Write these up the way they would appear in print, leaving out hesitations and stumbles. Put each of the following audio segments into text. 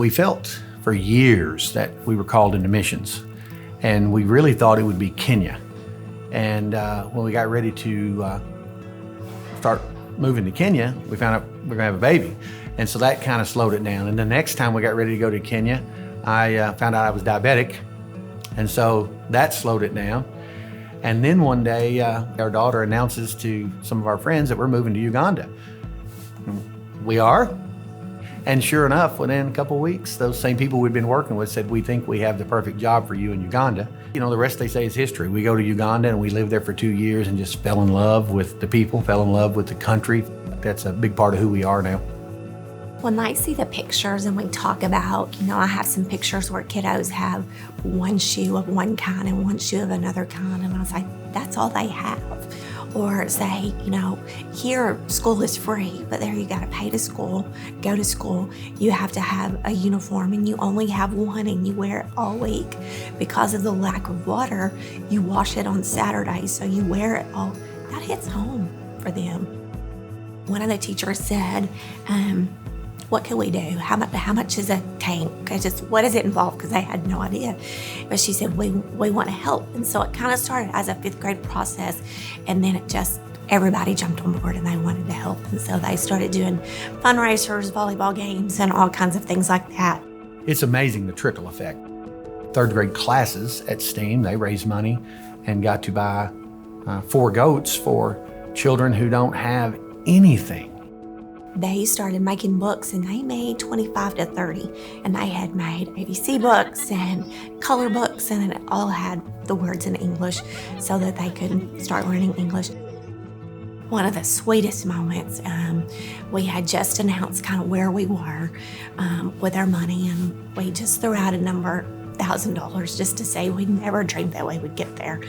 We felt for years that we were called into missions, and we really thought it would be Kenya. And when we got ready to start moving to Kenya, we found out we were gonna have a baby. And so that kind of slowed it down. And the next time we got ready to go to Kenya, I found out I was diabetic. And so that slowed it down. And then one day, our daughter announces to some of our friends that we're moving to Uganda. We are? And sure enough, within a couple of weeks, those same people we'd been working with said, we think we have the perfect job for you in Uganda. You know, the rest they say is history. We go to Uganda and we lived there for 2 years and just fell in love with the people, fell in love with the country. That's a big part of who we are now. When they see the pictures and we talk about, you know, I have some pictures where kiddos have one shoe of one kind and one shoe of another kind, and I was like, that's all they have. Or say, you know, here school is free, but there you gotta pay to school, go to school. You have to have a uniform and you only have one and you wear it all week. Because of the lack of water, you wash it on Saturdays, so you wear it all. That hits home for them. One of the teachers said, what can we do? How much is a tank? What does it involve? Because I had no idea. But she said, we want to help. And so it kind of started as a 5th grade process. And then everybody jumped on board and they wanted to help. And so they started doing fundraisers, volleyball games, and all kinds of things like that. It's amazing, the trickle effect. 3rd grade classes at STEAM, they raised money and got to buy 4 goats for children who don't have anything. They started making books and they made 25 to 30. And they had made ABC books and color books, and it all had the words in English so that they could start learning English. One of the sweetest moments, we had just announced kind of where we were with our money, and we just threw out a number, $1,000, just to say we never dreamed that we would get there.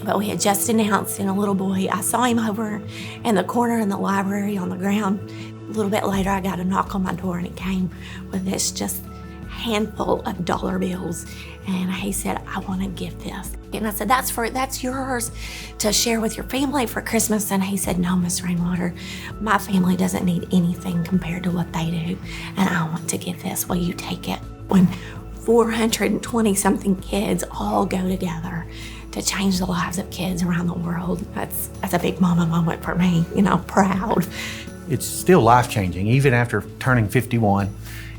But we had just announced, and a little boy, I saw him over in the corner in the library on the ground. A little bit later, I got a knock on my door, and it came with this just handful of dollar bills. And he said, I want to give this. And I said, that's yours to share with your family for Christmas. And he said, no, Miss Rainwater, my family doesn't need anything compared to what they do. And I want to give this. Will you take it? When 420 something kids all go together to change the lives of kids around the world, that's a big mama moment for me, you know, proud. It's still life-changing, even after turning 51,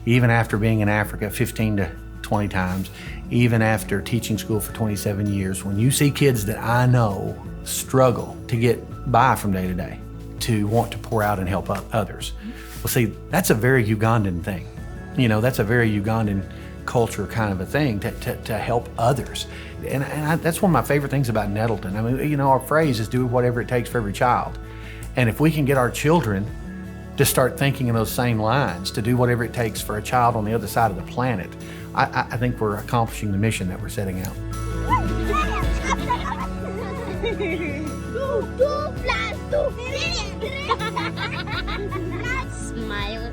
even after being in Africa 15 to 20 times, even after teaching school for 27 years. When you see kids that I know struggle to get by from day to day, to want to pour out and help others. Well, see, that's a very Ugandan thing. You know, that's a very Ugandan culture kind of a thing, to help others. And that's one of my favorite things about Nettleton. I mean, you know, our phrase is do whatever it takes for every child. And if we can get our children to start thinking in those same lines, to do whatever it takes for a child on the other side of the planet, I think we're accomplishing the mission that we're setting out. 2 + 2 3. Smile.